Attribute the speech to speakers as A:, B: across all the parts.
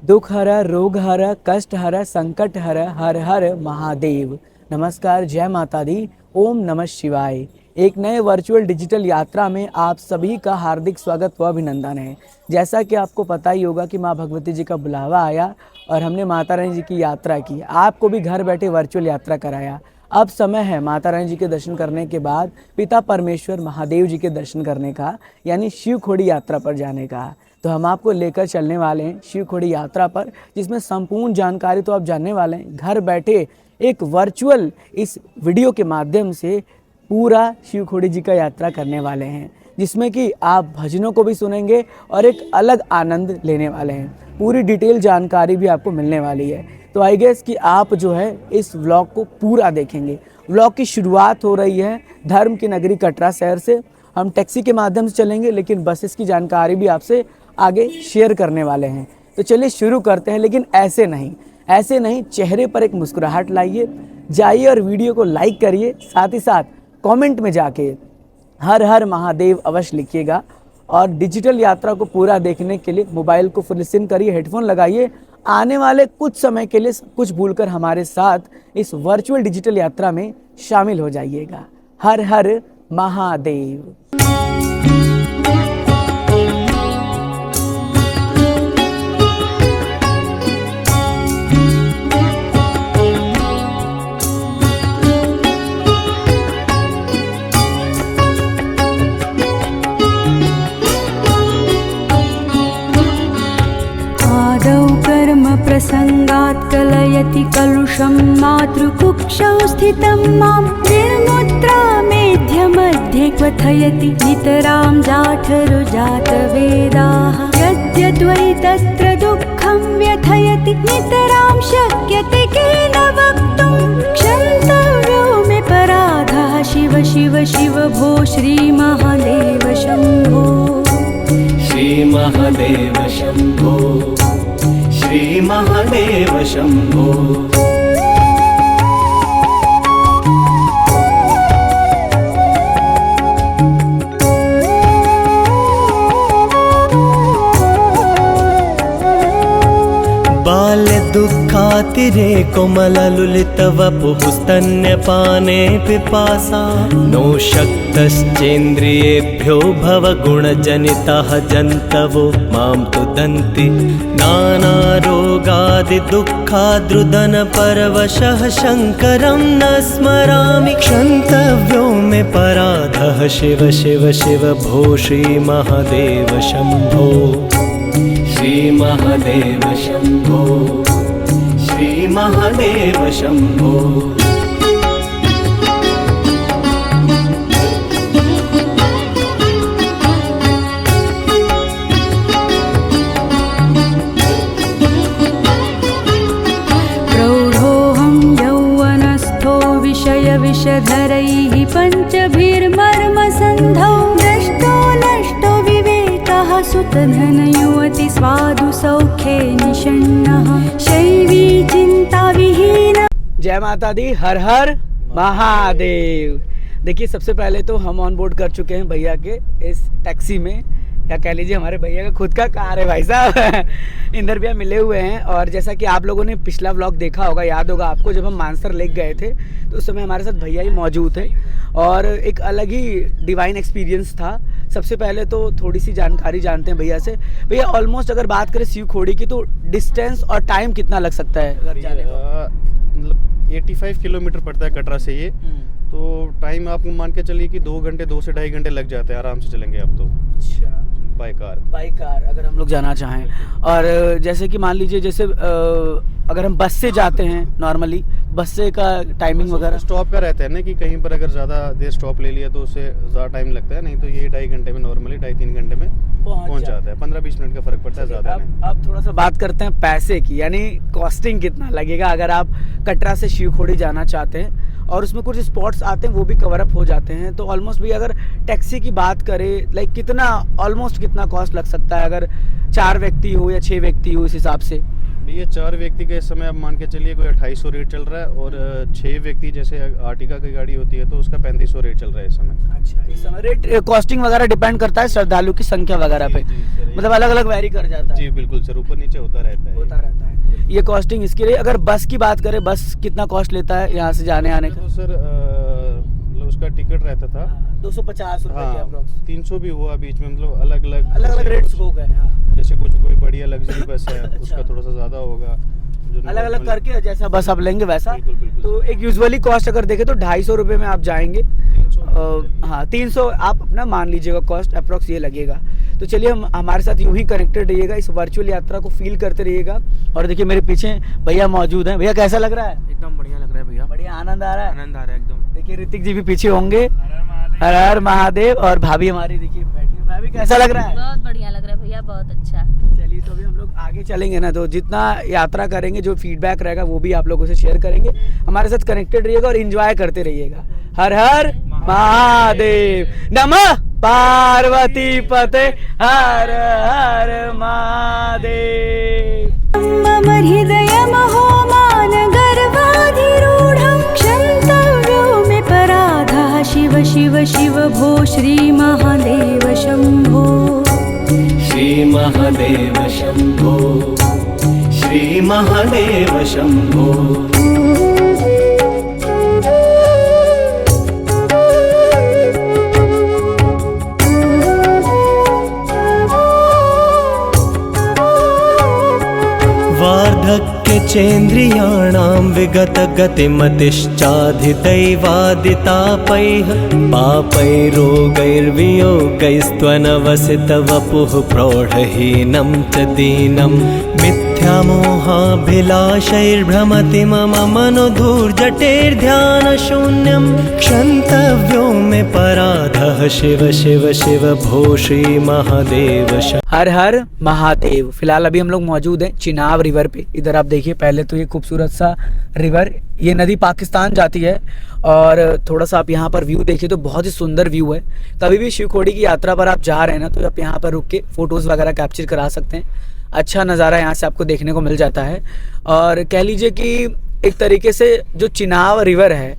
A: दुख हर, रोग हर, कष्ट हर, संकट हर, हर हर महादेव। नमस्कार, जय माता दी, ओम नमः शिवाय। एक नए वर्चुअल डिजिटल यात्रा में आप सभी का हार्दिक स्वागत व अभिनंदन है। जैसा कि आपको पता ही होगा कि माँ भगवती जी का बुलावा आया और हमने माता रानी जी की यात्रा की, आपको भी घर बैठे वर्चुअल यात्रा कराया। अब समय है माता रानी जी के दर्शन करने के बाद पिता परमेश्वर महादेव जी के दर्शन करने का, यानी शिव खोड़ी यात्रा पर जाने का। तो हम आपको लेकर चलने वाले हैं शिव खोड़ी यात्रा पर, जिसमें संपूर्ण जानकारी तो आप जानने वाले हैं। घर बैठे एक वर्चुअल इस वीडियो के माध्यम से पूरा शिव खोड़ी जी का यात्रा करने वाले हैं, जिसमें कि आप भजनों को भी सुनेंगे और एक अलग आनंद लेने वाले हैं। पूरी डिटेल जानकारी भी आपको मिलने वाली है। तो आई गेस कि आप जो है इस व्लॉग को पूरा देखेंगे। व्लॉग की शुरुआत हो रही है धर्म की नगरी कटरा शहर से। हम टैक्सी के माध्यम से चलेंगे, लेकिन बसेस की जानकारी भी आपसे आगे शेयर करने वाले हैं। तो चलिए शुरू करते हैं, लेकिन ऐसे नहीं, चेहरे पर एक मुस्कुराहट लाइए, जाइए और वीडियो को लाइक करिए। साथ ही साथ कमेंट में जाके हर हर महादेव अवश्य लिखिएगा। और डिजिटल यात्रा को पूरा देखने के लिए मोबाइल को फुल लिसन करिए, हेडफोन लगाइए। आने वाले कुछ समय के लिए कुछ भूलकर हमारे साथ इस वर्चुअल डिजिटल यात्रा में शामिल हो जाइएगा। हर हर महादेव।
B: प्रसंगात् कलयति कलुषं मातृकुक्षौ स्थितं मां निर्मुद्रामेध्य मध्ये क्वथयति नितरां जाठरुजातवेदाः यद्यद्वै तत्र दुःखं व्यथयति नितरां शक्यते केन वक्तुं क्षन्तव्यो मे पराधः शिव शिव शिव भो श्रीमहादेव शम्भो
C: श्रीमहादेव शम्भो श्री महादेव शम्भो। बाल्य दुःखातिरे कोमललुलितवपुः स्तन्यपाने पिपासा नो शक्तश्चेन्द्रियेभ्यो भवगुणजनिताः जन्तवो मां तुदन्ति नानारोगादिदुःखाद्रुदनपरवशः शङ्करं न स्मरामि क्षन्तव्यो मे पराधः शिव शिव शिव भो श्रीमहादेव शम्भो श्रीमहादेव शम्भो श्रीमहादेव शम्भो।
B: प्रौढोऽहं यौवनस्थो विषयविषधरैः पञ्चभिर्मर्मसन्धौ दष्टो नष्टो विवेकः सुतधनयुवति स्वादु सौख्ये निषण्णः शैवी चिंता विहीन।
A: जय माता दी, हर हर महादेव। देखिए, सबसे पहले तो हम ऑन बोर्ड कर चुके हैं भैया के इस टैक्सी में, या कह लीजिए हमारे भैया का खुद का कार है भाई साहब। इंदर भैया मिले हुए हैं। और जैसा कि आप लोगों ने पिछला व्लॉग देखा होगा, याद होगा आपको, जब हम मानसर लेक गए थे तो उस समय हमारे साथ भैया ही मौजूद थे और एक अलग ही डिवाइन एक्सपीरियंस था। सबसे पहले तो थोड़ी सी जानकारी जानते हैं भैया से। भैया, ऑलमोस्ट अगर बात करें शिव खोड़ी की तो डिस्टेंस और टाइम कितना लग सकता है अगर जाने का?
D: 85 किलोमीटर पड़ता है कटरा से ये। तो टाइम आप मान के चलिए कि 2 घंटे 2 से ढाई घंटे लग जाते हैं, आराम से चलेंगे आप तो।
A: अच्छा,
D: बाय
A: कार अगर हम लोग जाना चाहें। और जैसे कि मान लीजिए, जैसे अगर हम बस से जाते हैं नॉर्मली, बस से का टाइमिंग वगैरह
D: स्टॉप का रहता है ना कि कहीं पर अगर ज़्यादा देर स्टॉप ले लिया तो उससे ज़्यादा टाइम लगता है, नहीं तो ये 2.5 घंटे में नॉर्मली 2.5-3 घंटे में पहुंच जाता है। 15-20 मिनट का फ़र्क पड़ता है ज़्यादा नहीं।
A: अब थोड़ा सा बात करते हैं पैसे की, यानी कॉस्टिंग कितना लगेगा अगर आप कटरा से शिव खोड़ी जाना चाहते हैं। और उसमें कुछ स्पॉट्स आते हैं वो भी कवर अप हो जाते हैं। तो ऑलमोस्ट भी अगर टैक्सी की बात करें, लाइक कितना ऑलमोस्ट कितना कॉस्ट लग सकता है अगर 4 व्यक्ति हो या 6 व्यक्ति हो, इस हिसाब से?
D: ये 4 व्यक्ति के इस समय आप मान के चलिए कोई 2800 रेट चल रहा है, और 6 व्यक्ति जैसे आर्टिका की गाड़ी होती है तो उसका 3500 रेट चल रहा है इस समय।
A: अच्छा, इस समय रेट कॉस्टिंग वगैरह डिपेंड करता है श्रद्धालु की संख्या वगैरह पे, मतलब अलग अलग वैरी कर जाता है।
D: जी बिल्कुल सर, ऊपर नीचे होता रहता है।
A: ये कॉस्टिंग इसके लिए। अगर बस की बात करें, बस कितना कॉस्ट लेता है यहाँ से जाने आने का?
D: तो सर मतलब उसका टिकट रहता था
A: 250 रुपये के
D: हाँ,
A: अप्रॉक्स।
D: 300 भी हुआ बीच में, मतलब अलग अलग
A: रेट्स हो गए। हाँ,
D: जैसे कोई बढ़िया लग्जरी बस है
A: अच्छा।
D: उसका थोड़ा सा ज़्यादा होगा, जो
A: अलग अलग
D: normal-
A: करके जैसा बस आप लेंगे वैसा।
D: बिल्कुल, बिल्कुल।
A: तो एक यूजुअली कॉस्ट अगर देखें तो 250 रुपये में आप जाएंगे।
D: 300
A: हाँ, 300 आप अपना मान लीजिएगा कॉस्ट अप्रोक्स ये लगेगा। तो चलिए हम हमारे साथ यूं ही कनेक्टेड रहिएगा, इस वर्चुअल यात्रा को फील करते रहिएगा। और देखिए मेरे पीछे भैया मौजूद हैं। भैया कैसा लग रहा है?
E: एकदम बढ़िया लग रहा है भैया,
A: बढ़िया, आनंद आ रहा है?
E: आनंद आ रहा है एकदम।
A: देखिए ऋतिक जी भी पीछे होंगे। हर हर महादेव। और भाभी हमारी देखिए बैठी है। भाभी कैसा लग रहा है?
F: बहुत बढ़िया लग रहा है भैया, बहुत अच्छा।
A: चलिए, तो अभी हम लोग आगे चलेंगे ना, तो जितना यात्रा करेंगे जो फीडबैक रहेगा वो भी आप लोगों से शेयर करेंगे। हमारे साथ कनेक्टेड रहिएगा और एंजॉय करते रहिएगा। हर हर महादेव। नमः पार्वती पते। हर हर महादेव।
B: मम हृदयमहो मानगर्वाधिरूढं क्षन्तव्यो मे पराधः शिव शिव शिव भो श्रीमहादेव शम्भो।
C: श्री महादेव शंभो, श्री महादेव शंभो। वार्धक्यचेन्द्रियाणां विगतगतिमतिश्चाधिदैवादितापैः पापैरोगैर्वियोगैस्त्वनवसितवपुः प्रौढहीनं च दीनं मिथ्यामोहाभिलाषैर्भ्रमति मम मनो धूर्जटेर्ध्यानशून्यं क्षन्तव्यो मे पराधः शिव शिव शिव भो श्री महादेव।
A: हर हर महादेव। फिलहाल अभी हम लोग मौजूद हैं चिनाब रिवर पे। इधर आप देखिए, पहले तो ये खूबसूरत सा रिवर, ये नदी पाकिस्तान जाती है। और थोड़ा सा आप यहाँ पर व्यू देखिए तो बहुत ही सुंदर व्यू है। कभी भी शिवखोड़ी की यात्रा पर आप जा रहे हैं ना, तो आप यहाँ पर रुक के फोटोज़ वगैरह कैप्चर करा सकते हैं। अच्छा नज़ारा यहाँ से आपको देखने को मिल जाता है। और कह लीजिए कि एक तरीके से जो चिनाब रिवर है,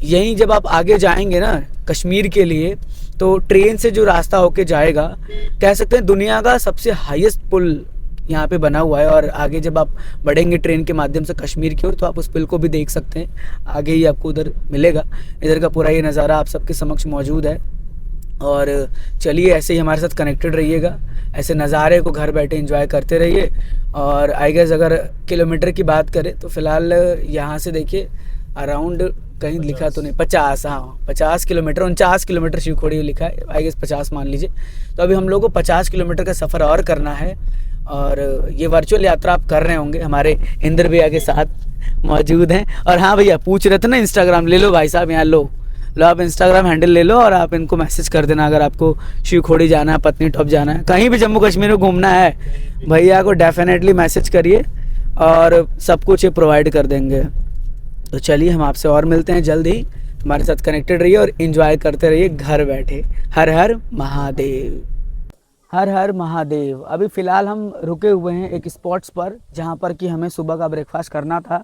A: यहीं जब आप आगे जाएंगे ना कश्मीर के लिए, तो ट्रेन से जो रास्ता होके जाएगा, कह सकते हैं दुनिया का सबसे हाईएस्ट पुल यहाँ पे बना हुआ है। और आगे जब आप बढ़ेंगे ट्रेन के माध्यम से कश्मीर की ओर, तो आप उस पुल को भी देख सकते हैं। आगे ही आपको उधर मिलेगा। इधर का पूरा ये नज़ारा आप सबके समक्ष मौजूद है। और चलिए ऐसे ही हमारे साथ कनेक्टेड रहिएगा, ऐसे नज़ारे को घर बैठे एंजॉय करते रहिए। और आई गेस अगर किलोमीटर की बात करें तो फ़िलहाल यहाँ से देखिए अराउंड, कहीं लिखा तो नहीं, 50, हाँ 50 किलोमीटर, 49 किलोमीटर शिवखोड़ी लिखा है, आई गेस 50 मान लीजिए। तो अभी हम लोग को 50 किलोमीटर का सफ़र और करना है। और ये वर्चुअल यात्रा आप कर रहे होंगे, हमारे इंद्र भैया के साथ मौजूद हैं। और हाँ भैया, पूछ रहे थे ना इंस्टाग्राम, ले लो भाई साहब, यहाँ लो आप इंस्टाग्राम हैंडल ले लो और आप इनको मैसेज कर देना अगर आपको शिवखोड़ी जाना है, पत्नी टॉप जाना है, कहीं भी जम्मू कश्मीर में घूमना है, भैया को डेफिनेटली मैसेज करिए और सब कुछ ये प्रोवाइड कर देंगे। तो चलिए हम आपसे और मिलते हैं जल्द ही। हमारे साथ कनेक्टेड रहिए और एंजॉय करते रहिए घर बैठे। हर हर महादेव। हर हर महादेव। अभी फ़िलहाल हम रुके हुए हैं एक स्पॉट्स पर, जहाँ पर कि हमें सुबह का ब्रेकफास्ट करना था।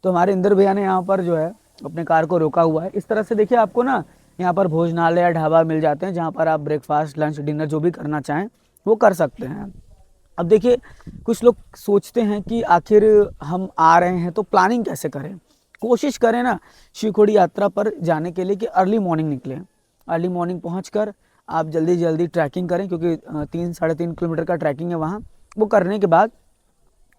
A: तो हमारे इंद्र भैया ने यहाँ पर जो है अपने कार को रोका हुआ है। इस तरह से देखिए आपको ना यहाँ पर भोजनालय या ढाबा मिल जाते हैं, जहाँ पर आप ब्रेकफास्ट, लंच, डिनर जो भी करना चाहें वो कर सकते हैं। अब देखिए कुछ लोग सोचते हैं कि आखिर हम आ रहे हैं तो प्लानिंग कैसे करें। कोशिश करें ना शिवखोड़ी यात्रा पर जाने के लिए कि अर्ली मॉर्निंग निकलें। अर्ली मॉर्निंग पहुंचकर आप जल्दी जल्दी ट्रैकिंग करें, क्योंकि 3-3.5 किलोमीटर का ट्रैकिंग है वहाँ। वो करने के बाद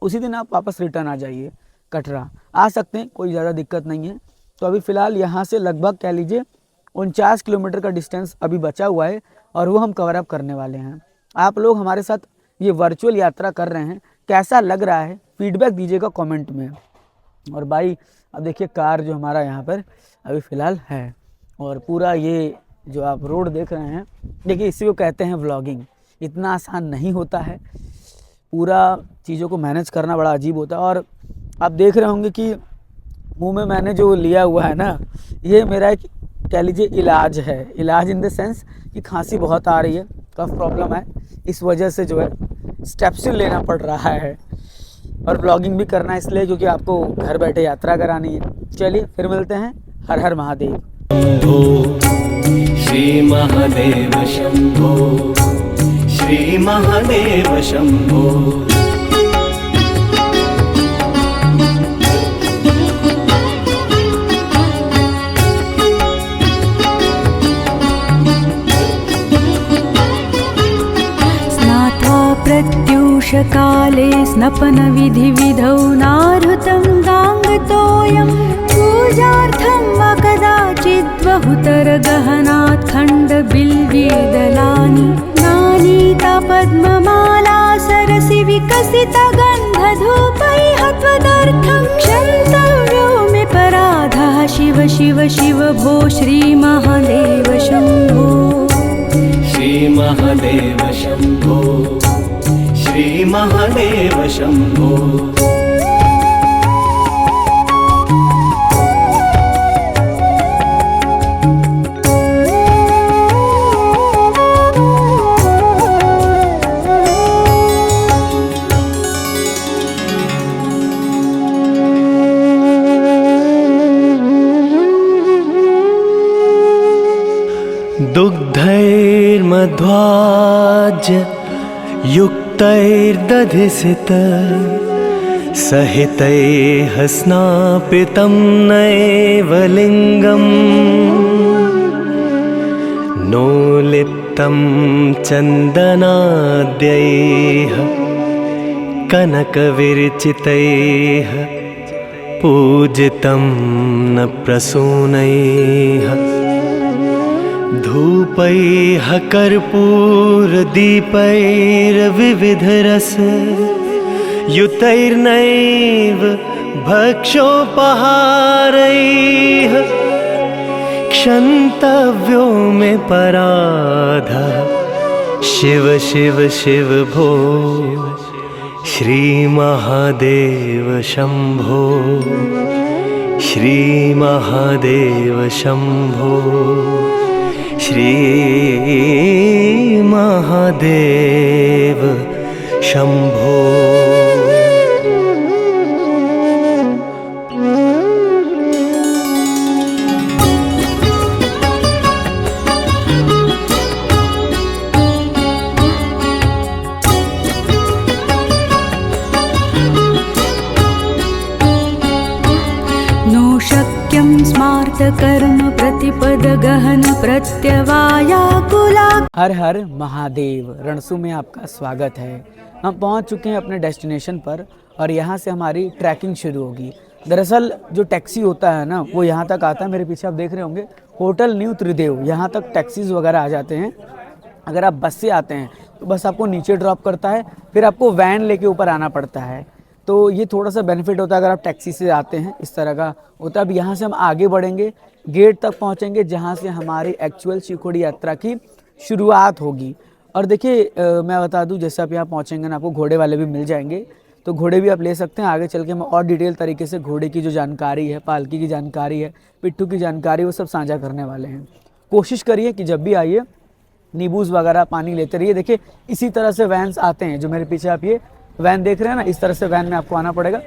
A: उसी दिन आप वापस रिटर्न आ जाइए। कटरा आ सकते हैं, कोई ज़्यादा दिक्कत नहीं है। तो अभी फ़िलहाल यहाँ से लगभग कह लीजिए 49 किलोमीटर का डिस्टेंस अभी बचा हुआ है और वो हम कवर अप करने वाले हैं। आप लोग हमारे साथ ये वर्चुअल यात्रा कर रहे हैं, कैसा लग रहा है फीडबैक दीजिएगा कमेंट में। और भाई अब देखिए कार जो हमारा यहाँ पर अभी फ़िलहाल है, और पूरा ये जो आप रोड देख रहे हैं, देखिए इसी को कहते हैं व्लॉगिंग। इतना आसान नहीं होता है, पूरा चीज़ों को मैनेज करना बड़ा अजीब होता है। और आप देख रहे होंगे कि मुंह में मैंने जो लिया हुआ है ना, ये मेरा एक कह लीजिए इलाज है। इलाज इन द सेंस कि खांसी बहुत आ रही है, कफ प्रॉब्लम है, इस वजह से जो है स्टेप्सिल लेना पड़ रहा है। और ब्लॉगिंग भी करना है इसलिए क्योंकि आपको घर बैठे यात्रा करानी है। चलिए फिर मिलते हैं। हर हर महादेव।
C: श्री महादेव शंभो, श्री महादेव शंभो।
B: प्रदोषकाले स्नपनविधिविधौ नाहृतं गाङ्गतोऽयं पूजार्थं वा कदाचिद्बहुतरगहनात् खण्डबिल्वीदलानि नानीता पद्ममाला सरसि विकसितगन्धधूपैः त्वदर्थं क्षन्तव्यो मे पराधः शिव शिव शिव भो श्रीमहादेव शम्भो
C: श्रीमहादेव शम्भो श्रीमहादेव शम्भो दुग्धैर्मध्वाज्य युक्तैर्दधिसित सहितैः स्नापितं नैव लिङ्गम् नोलिप्तं चन्दनाद्यैः कनकविरचितैः पूजितं न प्रसूनैः धूपैः कर्पूरदीपैर्विविधरस युतैर्नैव भक्षोपहारैः क्षन्तव्यो मे पराधः शिव शिव शिव भो श्रीमहादेव शम्भो श्रीमहादेव शम्भो श्रीमहादेव शम्भो
B: स्मार्तकर्म प्रतिपदगहन प्रत्यवायाकुला।
A: हर हर महादेव। रणसू में आपका स्वागत है। हम पहुंच चुके हैं अपने डेस्टिनेशन पर और यहाँ से हमारी ट्रैकिंग शुरू होगी। दरअसल जो टैक्सी होता है ना, वो यहाँ तक आता है। मेरे पीछे आप देख रहे होंगे होटल न्यू त्रिदेव, यहाँ तक टैक्सीज वगैरह आ जाते हैं। अगर आप बस से आते हैं तो बस आपको नीचे ड्रॉप करता है, फिर आपको वैन लेके ऊपर आना पड़ता है। तो ये थोड़ा सा बेनिफिट होता है अगर आप टैक्सी से आते हैं, इस तरह का होता है। अब यहाँ से हम आगे बढ़ेंगे, गेट तक पहुँचेंगे जहाँ से हमारी एक्चुअल शिवखोड़ी यात्रा की शुरुआत होगी। और देखिए मैं बता दूँ, जैसे आप यहाँ पहुँचेंगे ना, आपको घोड़े वाले भी मिल जाएंगे, तो घोड़े भी आप ले सकते हैं। आगे चल के हम और डिटेल तरीके से घोड़े की जो जानकारी है, पालकी की जानकारी है, पिट्ठू की जानकारी, वो सब साझा करने वाले हैं। कोशिश करिए कि जब भी आइए नींबूज वगैरह पानी लेते रहिए। देखिए इसी तरह से वैन्स आते हैं, जो मेरे पीछे आप ये वैन देख रहे हैं ना, इस तरह से वैन में आपको आना पड़ेगा।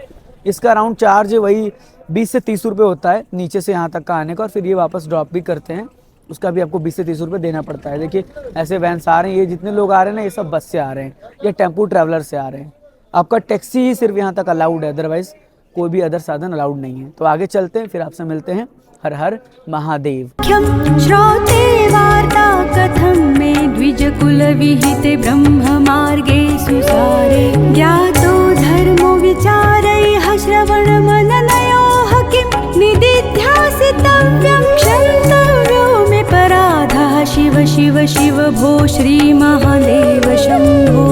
A: इसका अराउंड चार्ज वही 20 से 30 रुपये होता है नीचे से यहाँ तक का आने का, और फिर ये वापस ड्रॉप भी करते हैं, उसका भी आपको 20 से 30 रुपये देना पड़ता है। देखिए ऐसे वैन्स आ रहे हैं, ये जितने लोग आ रहे हैं ना, ये सब बस से आ रहे हैं या टेम्पू ट्रैवलर से आ रहे हैं। आपका टैक्सी ही सिर्फ यहाँ तक अलाउड है, अदरवाइज कोई भी अदर साधन अलाउड नहीं है। तो आगे चलते हैं, फिर आपसे मिलते हैं। हर हर महादेव।
B: श्रोते वार्ता कथं मे द्विजकुलविहिते ब्रह्ममार्गे सुसारे ज्ञातो धर्मो विचारैः श्रवणमननयोः किं निदिध्यासितव्यं क्षन्तव्यो मे पराधः शिव शिव शिव भो श्रीमहादेव शम्भो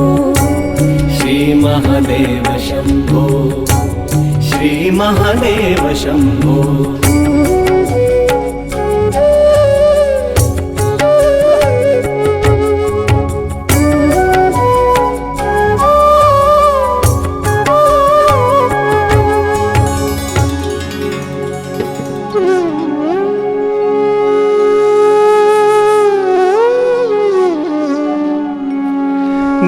C: श्रीमहादेव शम्भो श्रीमहादेव शम्भो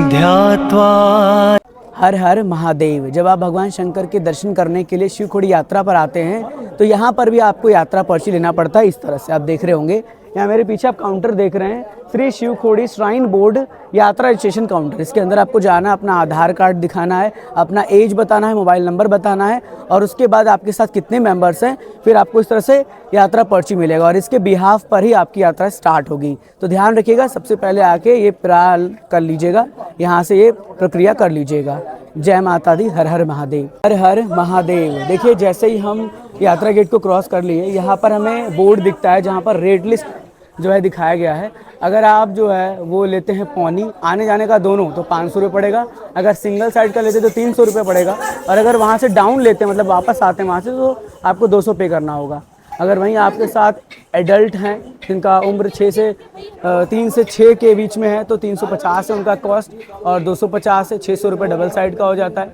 C: ध्यात्वा।
A: हर हर महादेव। जब आप भगवान शंकर के दर्शन करने के लिए शिवखोड़ी यात्रा पर आते हैं तो यहाँ पर भी आपको यात्रा पर्ची लेना पड़ता है। इस तरह से आप देख रहे होंगे, यहाँ मेरे पीछे आप काउंटर देख रहे हैं, श्री शिव खोड़ी श्राइन बोर्ड यात्रा रजिस्ट्रेशन काउंटर। इसके अंदर आपको जाना, अपना आधार कार्ड दिखाना है, अपना एज बताना है, मोबाइल नंबर बताना है और उसके बाद आपके साथ कितने मेंबर्स हैं, फिर आपको इस तरह से यात्रा पर्ची मिलेगा और इसके बिहाफ पर ही आपकी यात्रा स्टार्ट होगी। तो ध्यान रखिएगा, सबसे पहले आके ये प्राल कर लीजिएगा, यहाँ से ये प्रक्रिया कर लीजिएगा। जय माता दी, हर हर महादेव। हर हर महादेव। देखिए जैसे ही हम यात्रा गेट को क्रॉस कर लिए, यहाँ पर हमें बोर्ड दिखता है जहाँ पर रेट लिस्ट जो है दिखाया गया है। अगर आप जो है वो लेते हैं पौनी आने जाने का दोनों तो 500 रुपये पड़ेगा, अगर सिंगल साइड का लेते तो 300 रुपये पड़ेगा और अगर वहाँ से डाउन लेते हैं मतलब वापस आते हैं वहाँ से तो आपको 200 पे करना होगा। अगर वहीं आपके साथ एडल्ट हैं जिनका उम्र 3 से 6 के बीच में है तो 350 है उनका कॉस्ट और 250 से 600 रुपये डबल साइड का हो जाता है।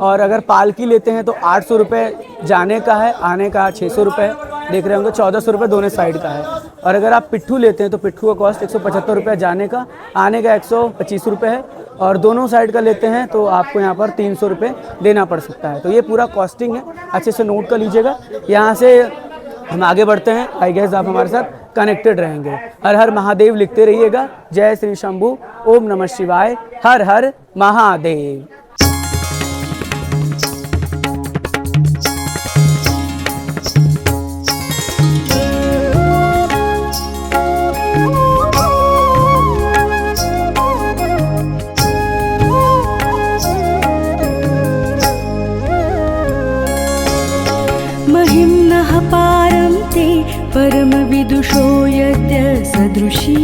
A: और अगर पालकी लेते हैं तो 800 रुपये जाने का है, आने का 600 रुपये देख रहे होंगे, 1400 रुपये दोनों साइड का है। और अगर आप पिट्ठू लेते हैं तो पिट्ठू का कॉस्ट 175 रुपये जाने का, आने का 125 रुपये है और दोनों साइड का लेते हैं तो आपको यहाँ पर 300 रुपये देना पड़ सकता है। तो ये पूरा कॉस्टिंग है, अच्छे से नोट कर लीजिएगा। यहाँ से हम आगे बढ़ते हैं, आई गेस आप हमारे साथ कनेक्टेड रहेंगे। हर हर महादेव लिखते रहिएगा। जय श्री शंभू, ओम नमः शिवाय, हर हर महादेव।
B: महिम्नः पारं ते परमविदुषो यद्य सदृशी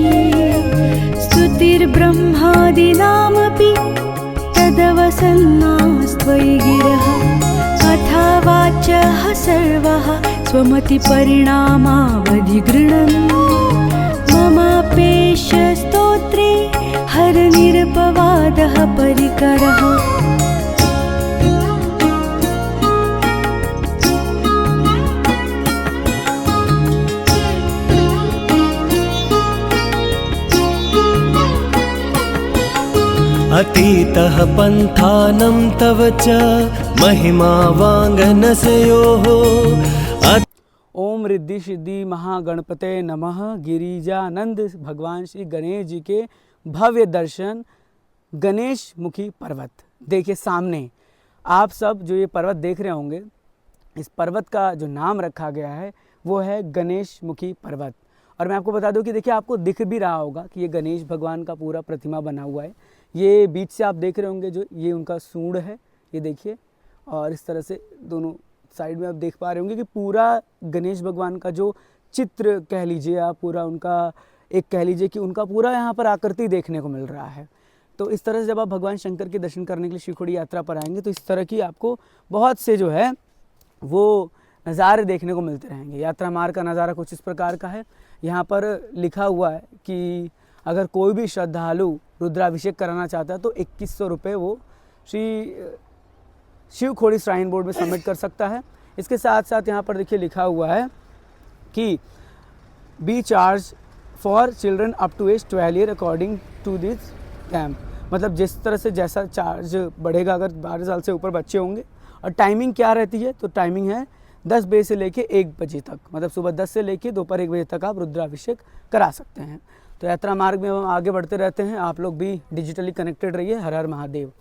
B: स्तुतिर्ब्रह्मादीनामपि तदवसन्नास्त्वयि गिरः कथावाचः सर्वः स्वमतिपरिणामावधिगृह्णन् ममापेष्य स्तोत्रे हरनिरपवादः परिकरः।
C: अतीतः पन्थानं तव च महिमा वाङ्गनसयोः।
A: ओम रिद्धि सिद्धि महागणपते नमः। गिरिजानंद भगवान श्री गणेश जी के भव्य दर्शन, गणेश मुखी पर्वत। देखिए सामने आप सब जो ये पर्वत देख रहे होंगे, इस पर्वत का जो नाम रखा गया है वो है गणेश मुखी पर्वत। और मैं आपको बता दूं कि देखिए आपको दिख भी रहा होगा कि ये गणेश भगवान का पूरा प्रतिमा बना हुआ है। ये बीच से आप देख रहे होंगे जो ये उनका सूंड है, ये देखिए, और इस तरह से दोनों साइड में आप देख पा रहे होंगे कि पूरा गणेश भगवान का जो चित्र कह लीजिए आप, पूरा उनका एक कह लीजिए कि उनका पूरा यहाँ पर आकृति देखने को मिल रहा है। तो इस तरह से जब आप भगवान शंकर के दर्शन करने के लिए शिवखोड़ी यात्रा पर आएंगे तो इस तरह की आपको बहुत से जो है वो नज़ारे देखने को मिलते रहेंगे। यात्रा मार्ग का नज़ारा कुछ इस प्रकार का है। यहाँ पर लिखा हुआ है कि अगर कोई भी श्रद्धालु रुद्राभिषेक कराना चाहता है तो 2100 रुपये वो श्री शिव खोड़ी श्राइन बोर्ड में सबमिट कर सकता है। इसके साथ साथ यहाँ पर देखिए लिखा हुआ है कि be charge for children up to age 12 year according to this camp. मतलब जिस तरह से जैसा चार्ज बढ़ेगा, अगर 12 साल से ऊपर बच्चे होंगे। और टाइमिंग क्या रहती है, तो टाइमिंग है 10 बजे से लेके 1 बजे तक, मतलब सुबह 10 से लेके दोपहर 1 बजे तक आप रुद्राभिषेक करा सकते हैं। तो यात्रा मार्ग में हम आगे बढ़ते रहते हैं, आप लोग भी डिजिटली कनेक्टेड रहिए। हर हर महादेव,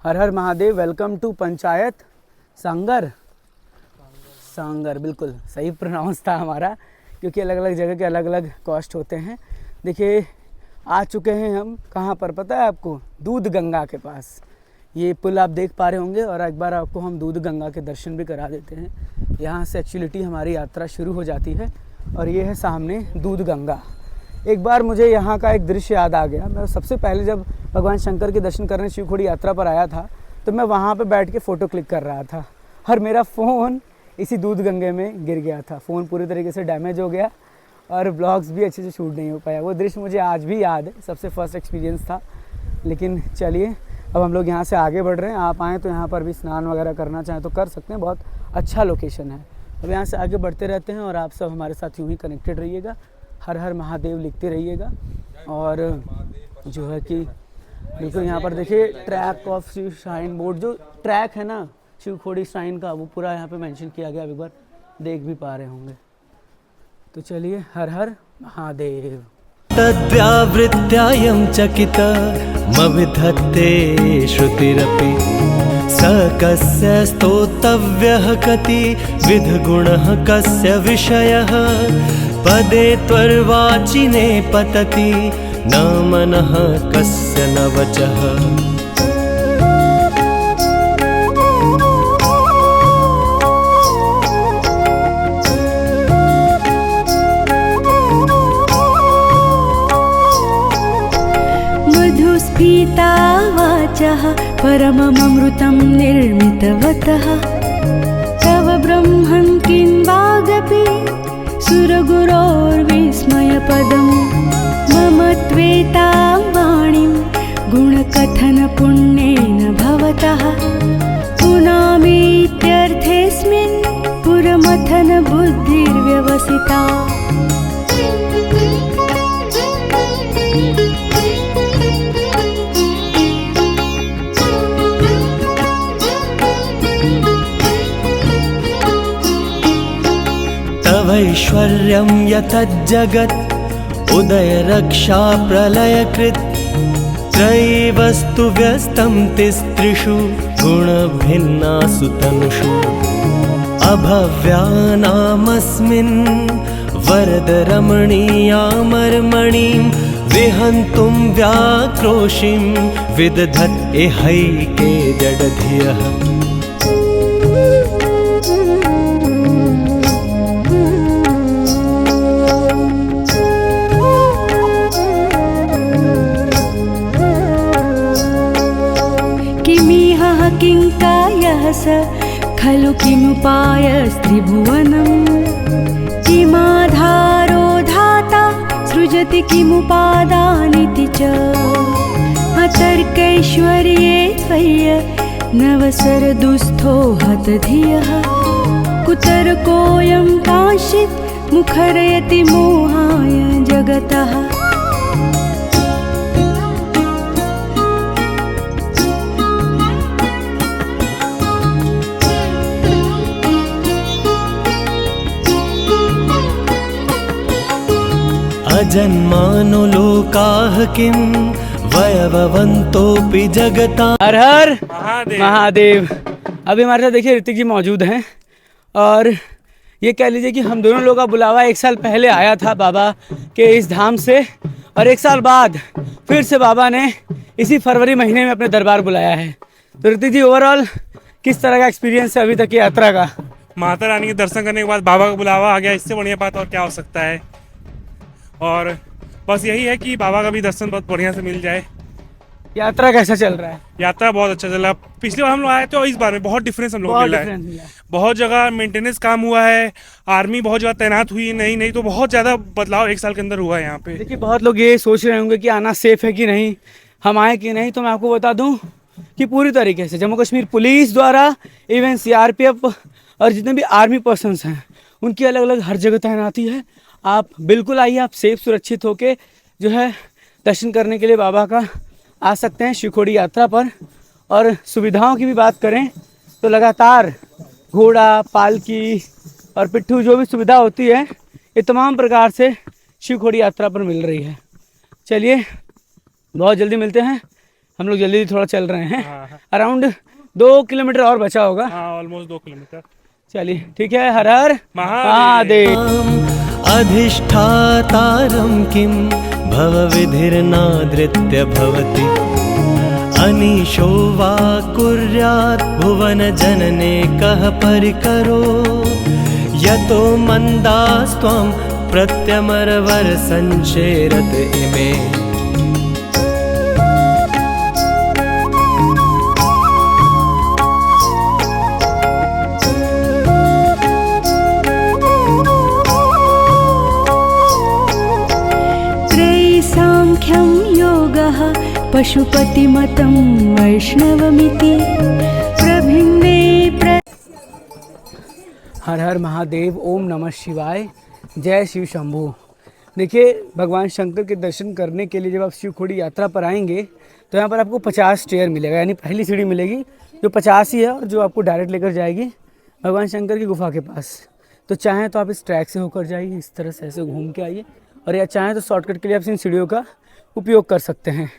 A: हर हर महादेव। Welcome to panchayat Sangar. सांगर बिल्कुल सही प्रोनाउंस था हमारा, क्योंकि अलग अलग जगह के अलग अलग कॉस्ट होते हैं। देखिए आ चुके हैं हम कहाँ पर पता है आपको, दूध गंगा के पास। ये पुल आप देख पा रहे होंगे और एक बार आपको हम दूध गंगा के दर्शन भी करा देते हैं। यहाँ से एक्चुअलिटी हमारी यात्रा शुरू हो जाती है और ये है सामने दूध गंगा। एक बार मुझे यहाँ का एक दृश्य याद आ गया। मैं सबसे पहले जब भगवान शंकर के दर्शन करने शिवखोड़ी यात्रा पर आया था तो मैं वहाँ पे बैठ के फ़ोटो क्लिक कर रहा था और मेरा फ़ोन इसी दूध गंगे में गिर गया था। फ़ोन पूरी तरीके से डैमेज हो गया और ब्लॉग्स भी अच्छे से शूट नहीं हो पाया। वो दृश्य मुझे आज भी याद है, सबसे फर्स्ट एक्सपीरियंस था। लेकिन चलिए अब हम लोग यहाँ से आगे बढ़ रहे हैं। आप आएँ तो यहाँ पर भी स्नान वगैरह करना चाहें तो कर सकते हैं, बहुत अच्छा लोकेशन है। अब यहाँ से आगे बढ़ते रहते हैं और आप सब हमारे साथ यूँ ही कनेक्टेड रहिएगा। हर हर महादेव लिखते रहिएगा। और जो है कि बिल्कुल यहाँ पर देखिए track of Shiv shrine board, जो ट्रैक है ना शिवखोड़ी श्राइन का, वो पूरा यहाँ पे मेंशन किया गया। एक बार देख भी पा रहे होंगे। तो चलिए हर हर महादेव।
C: तद्व्यावृत्यायं चकितमविधत्ते श्रुतिरपि स कस्य स्तोतव्यः कति विधगुणः कस्य विषयः पदे त्वर्वाचिने पतति न मनः कस्य न वचः।
B: मधुस्फीता वाचः परममृतं निर्मितवतः तव ब्रह्मन् किं वागपि सुरगुरोर्विस्मयपदं मम त्वेतां वाणीं गुणकथनपुण्येन भवतः पुनामीत्यर्थेऽस्मिन् पुरमथनबुद्धिर्व्यवसिता।
C: तवैश्वर्यं यतज्जगत् उदयरक्षा प्रलयकृत् त्रयीवस्तु व्यस्तं तिस्त्रिषु गुणभिन्नासु तनुषु अभव्यानामस्मिन् वरदरमणीयामर्मणीं विहन्तुं व्याक्रोशिं विदधत् इहैके जडधियः।
B: किङ्कायः स खलु किमुपायस्त्रिभुवनं किमाधारो धाता सृजति किमुपादानिति च अतर्कैश्वर्ये त्वय्य नवसरदुस्थो हतधियः कुतर्कोऽयं कांश्चित् मुखरयति मोहाय जगतः।
C: अजन्मानो लोकाः किं वयववन्तोऽपि जगता।
A: हर हर महादेव। अभी हमारे साथ देखिए ऋतिक जी मौजूद हैं और ये कह लीजिए कि हम दोनों लोगों का बुलावा 1 साल पहले आया था बाबा के इस धाम से और 1 साल बाद फिर से बाबा ने इसी फरवरी महीने में अपने दरबार बुलाया है। तो ऋतिक जी ओवरऑल किस तरह का एक्सपीरियंस है अभी तक की यात्रा का?
E: माता रानी के दर्शन करने के बाद बाबा का बुलावा आ गया, इससे बढ़िया बात और क्या हो सकता है। और बस यही है कि बाबा का भी दर्शन बहुत बढ़िया से मिल जाए।
A: यात्रा कैसा चल रहा है?
E: यात्रा बहुत अच्छा चल रहा है। पिछले बार हम लोग आए थे और इस बार में बहुत डिफरेंस हम लोग को मिला है। बहुत जगह मेंटेनेंस काम हुआ है, आर्मी बहुत जगह तैनात हुई, नहीं तो बहुत ज़्यादा बदलाव 1 साल के अंदर हुआ है यहाँ पे।
A: देखिए बहुत लोग ये सोच रहे होंगे कि आना सेफ है कि नहीं, हम आए कि नहीं। तो मैं आपको बता दूं कि पूरी तरीके से जम्मू कश्मीर पुलिस द्वारा इवन CRPF और जितने भी आर्मी पर्सनस हैं उनकी अलग अलग हर जगह तैनाती है। आप बिल्कुल आइए, आप सेफ सुरक्षित होके जो है दर्शन करने के लिए बाबा का आ सकते हैं शिवखोड़ी यात्रा पर। और सुविधाओं की भी बात करें तो लगातार घोड़ा, पालकी और पिट्ठू जो भी सुविधा होती है ये तमाम प्रकार से शिवखोड़ी यात्रा पर मिल रही है। चलिए बहुत जल्दी मिलते हैं, हम लोग जल्दी थोड़ा चल रहे हैं। अराउंड 2 किलोमीटर और बचा होगा।
E: Almost 2 kilometre.
A: चलिए ठीक है। हर हर महादेव।
C: अधिष्ठातारं किं भवविधिर्नादृत्य भवति अनीशो वा कुर्यात् भुवनजनने कः परिकरो यतो मन्दास्त्वं प्रत्यमरवरसञ्चेरत इमे।
B: त्रयीसाङ्ख्यं योगः पशुपतिमतं वैष्णवमिति प्रभिन्ने
A: हर हर महादेव। ओम नमः शिवाय। जय शिव शंभू। देखिए भगवान शंकर के दर्शन करने के लिए जब आप शिवखोड़ी यात्रा पर आएंगे तो यहाँ पर आपको 50 स्टेयर मिलेगा, यानी पहली सीढ़ी मिलेगी जो 50 ही है और जो आपको डायरेक्ट लेकर जाएगी भगवान शंकर की गुफा के पास। तो चाहें तो आप इस ट्रैक से होकर जाइए, इस तरह से ऐसे घूम के आइए, और या चाहें तो शॉर्टकट के लिए आप इन सीढ़ियों का उपयोग कर सकते हैं।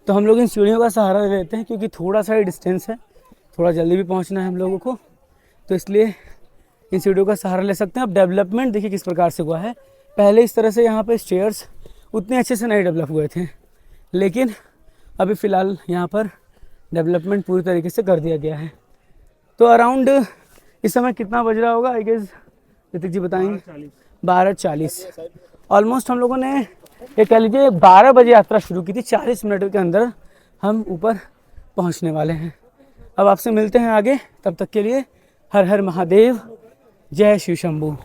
A: तो हम लोग इन सीढ़ियों का सहारा ले लेते हैं क्योंकि थोड़ा सा ही डिस्टेंस है, थोड़ा जल्दी भी पहुंचना है हम लोगों को, तो इसलिए इन सीढ़ियों का सहारा ले सकते हैं। अब डेवलपमेंट देखिए किस प्रकार से हुआ है। पहले इस तरह से यहाँ पे स्टेयर्स उतने अच्छे से नहीं डेवलप हुए थे, लेकिन अभी फ़िलहाल यहाँ पर डेवलपमेंट पूरी तरीके से कर दिया गया है। तो अराउंड इस समय कितना बज रहा होगा, आई गेस ऋतिक जी बताएंगे। 12:40 ऑलमोस्ट हम लोगों ने ये कह लीजिए 12 बजे यात्रा शुरू की थी, 40 मिनट के अंदर हम ऊपर पहुंचने वाले हैं। अब आपसे मिलते हैं आगे, तब तक के लिए हर हर महादेव, जय शिव शंभू।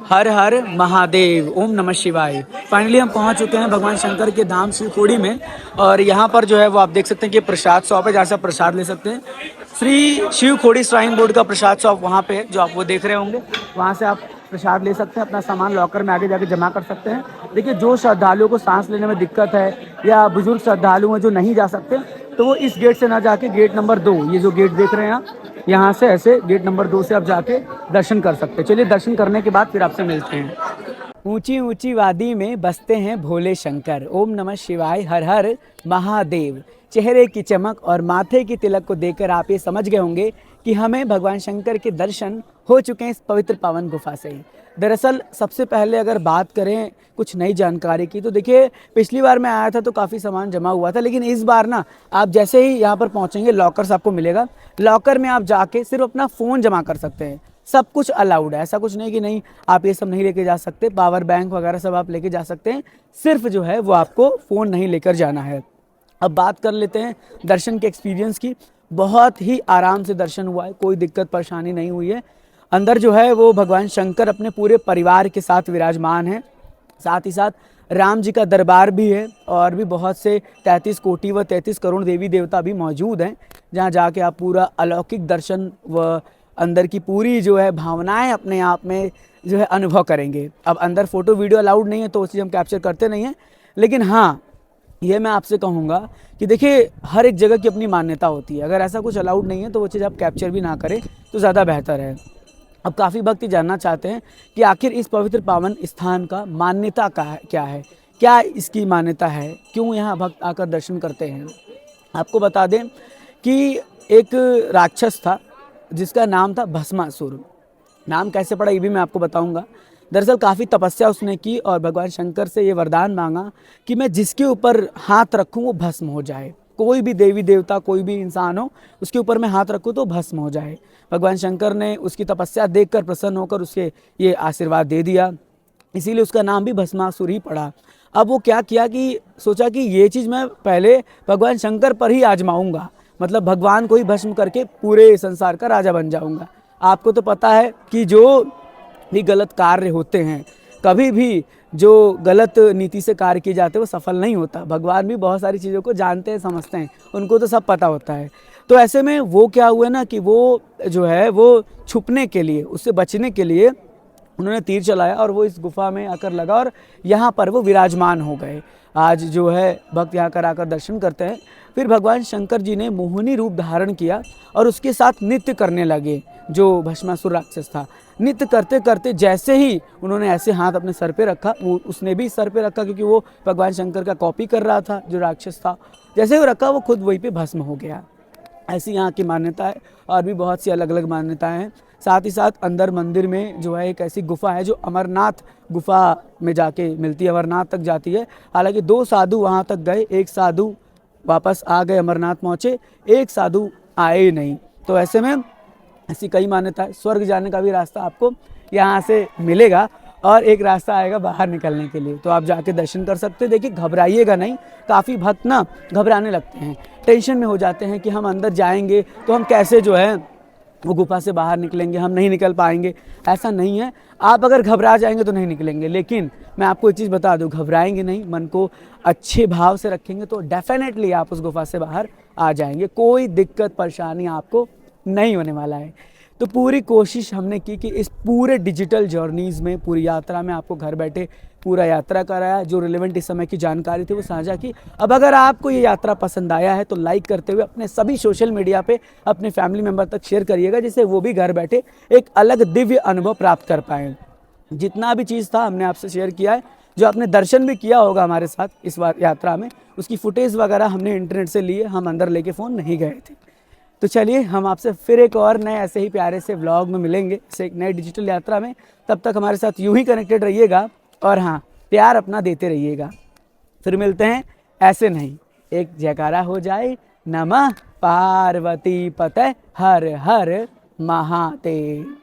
A: हर हर महादेव, ओम नमः शिवाय। फाइनली हम पहुंच चुके हैं भगवान शंकर के धाम शिवखोड़ी में, और यहाँ पर जो है वो आप देख सकते हैं कि प्रसाद शॉप है जहाँ से आप प्रसाद ले सकते हैं। श्री शिवखोड़ी श्राइन बोर्ड का प्रसाद शॉप वहाँ पे है, जो आप वो देख रहे होंगे, वहाँ से आप प्रसाद ले सकते हैं, अपना सामान लॉकर में आगे जाके जमा कर सकते हैं। देखिए जो श्रद्धालुओं को सांस लेने में दिक्कत है या बुजुर्ग श्रद्धालु हैं जो नहीं जा सकते, तो वो इस गेट से ना जाके गेट नंबर 2, ये जो गेट देख रहे हैं आप, यहाँ से ऐसे गेट नंबर 2 से आप जाके दर्शन कर सकते हैं। चलिए दर्शन करने के बाद फिर आपसे मिलते हैं। ऊंची ऊंची वादी में बसते हैं भोले शंकर, ओम नमः शिवाय, हर हर महादेव। चेहरे की चमक और माथे की तिलक को देखकर आप ये समझ गए होंगे कि हमें भगवान शंकर के दर्शन हो चुके हैं इस पवित्र पावन गुफा से ही। दरअसल सबसे पहले अगर बात करें कुछ नई जानकारी की, तो देखिए पिछली बार मैं आया था तो काफ़ी सामान जमा हुआ था, लेकिन इस बार ना आप जैसे ही यहाँ पर पहुँचेंगे लॉकर्स आपको मिलेगा, लॉकर में आप जाके सिर्फ अपना फ़ोन जमा कर सकते हैं। सब कुछ अलाउड है, ऐसा कुछ नहीं कि नहीं आप ये सब नहीं लेके जा सकते, पावर बैंक वगैरह सब आप लेके जा सकते हैं, सिर्फ जो है वो आपको फ़ोन नहीं लेकर जाना है। अब बात कर लेते हैं दर्शन के एक्सपीरियंस की। बहुत ही आराम से दर्शन हुआ है, कोई दिक्कत परेशानी नहीं हुई है। अंदर जो है वो भगवान शंकर अपने पूरे परिवार के साथ विराजमान हैं, साथ ही साथ राम जी का दरबार भी है, और भी बहुत से 33 कोटि व 33 करोड़ देवी देवता भी मौजूद हैं, जहां जाके आप पूरा अलौकिक दर्शन व अंदर की पूरी जो है भावनाएं अपने आप में जो है अनुभव करेंगे। अब अंदर फ़ोटो वीडियो अलाउड नहीं है तो वो चीज़ हम कैप्चर करते नहीं हैं, लेकिन हाँ ये मैं आपसे कहूँगा कि देखिए हर एक जगह की अपनी मान्यता होती है। अगर ऐसा कुछ अलाउड नहीं है तो वो चीज़ आप कैप्चर भी ना करें तो ज़्यादा बेहतर है। अब काफ़ी भक्त जानना चाहते हैं कि आखिर इस पवित्र पावन स्थान का मान्यता क्या है, क्या इसकी मान्यता है, क्यों यहाँ भक्त आकर दर्शन करते हैं। आपको बता दें कि एक राक्षस था जिसका नाम था भस्मासुर। नाम कैसे पड़ा ये भी मैं आपको बताऊंगा। दरअसल काफ़ी तपस्या उसने की और भगवान शंकर से ये वरदान मांगा कि मैं जिसके ऊपर हाथ रखूं वो भस्म हो जाए। कोई भी देवी देवता, कोई भी इंसान हो, उसके ऊपर मैं हाथ रखूं तो भस्म हो जाए। भगवान शंकर ने उसकी तपस्या देखकर प्रसन्न होकर उसके ये आशीर्वाद दे दिया, इसीलिए उसका नाम भी भस्मासुर ही पड़ा। अब वो क्या किया कि सोचा कि ये चीज़ मैं पहले भगवान शंकर पर ही आजमाऊंगा, मतलब भगवान को ही भस्म करके पूरे संसार का राजा बन जाऊंगा। आपको तो पता है कि जो भी गलत कार्य होते हैं, कभी भी जो गलत नीति से कार्य किए जाते हैं वो सफल नहीं होता। भगवान भी बहुत सारी चीज़ों को जानते हैं, समझते हैं, उनको तो सब पता होता है। तो ऐसे में वो क्या हुआ ना कि वो जो है वो छुपने के लिए, उससे बचने के लिए उन्होंने तीर चलाया और वो इस गुफा में आकर लगा और यहाँ पर वो विराजमान हो गए। आज जो है भक्त यहाँ कर आकर दर्शन करते हैं। फिर भगवान शंकर जी ने मोहिनी रूप धारण किया और उसके साथ नृत्य करने लगे। जो भस्मासुर राक्षस था, नृत्य करते करते जैसे ही उन्होंने ऐसे हाथ अपने सर पे रखा, वो उसने भी सर पे रखा क्योंकि वो भगवान शंकर का कॉपी कर रहा था जो राक्षस था। जैसे ही वो रखा वो खुद वहीं पे भस्म हो गया। ऐसी यहाँ की मान्यता है और भी बहुत सी अलग अलग मान्यताएं हैं। साथ ही साथ अंदर मंदिर में जो है एक ऐसी गुफा है जो अमरनाथ गुफा में जाके मिलती है, अमरनाथ तक जाती है। हालांकि 2 साधु वहाँ तक गए, एक साधु वापस आ गए, अमरनाथ पहुँचे, एक साधु आए ही नहीं। तो ऐसे में ऐसी कई मान्यता है। स्वर्ग जाने का भी रास्ता आपको यहाँ से मिलेगा और एक रास्ता आएगा बाहर निकलने के लिए, तो आप जाके दर्शन कर सकते हैं। देखिए घबराइएगा नहीं, काफ़ी भक्त ना घबराने लगते हैं, टेंशन में हो जाते हैं कि हम अंदर जाएंगे तो हम कैसे जो है वो गुफा से बाहर निकलेंगे, हम नहीं निकल पाएंगे, ऐसा नहीं है। आप अगर घबरा जाएंगे तो नहीं निकलेंगे, लेकिन मैं आपको एक चीज़ बता दूं, घबराएंगे नहीं, मन को अच्छे भाव से रखेंगे तो डेफिनेटली आप उस गुफा से बाहर आ जाएंगे। कोई दिक्कत परेशानी आपको नहीं होने वाला है। तो पूरी कोशिश हमने की कि इस पूरे डिजिटल जर्नीज़ में, पूरी यात्रा में आपको घर बैठे पूरा यात्रा कराया, जो रिलेवेंट इस समय की जानकारी थी वो साझा की। अब अगर आपको ये यात्रा पसंद आया है तो लाइक करते हुए अपने सभी सोशल मीडिया पे अपने फैमिली मेम्बर तक शेयर करिएगा, जिससे वो भी घर बैठे एक अलग दिव्य अनुभव प्राप्त कर पाएँ। जितना भी चीज़ था हमने आपसे शेयर किया है, जो आपने दर्शन भी किया होगा हमारे साथ इस बार यात्रा में, उसकी फुटेज वगैरह हमने इंटरनेट से लिए, हम अंदर लेके फ़ोन नहीं गए थे। तो चलिए हम आपसे फिर एक और नए ऐसे ही प्यारे से व्लॉग में मिलेंगे, इसे एक नए डिजिटल यात्रा में। तब तक हमारे साथ यूं ही कनेक्टेड रहिएगा और हाँ, प्यार अपना देते रहिएगा। फिर मिलते हैं ऐसे नहीं, एक जयकारा हो जाए, नमः पार्वती पते हर हर महादेव।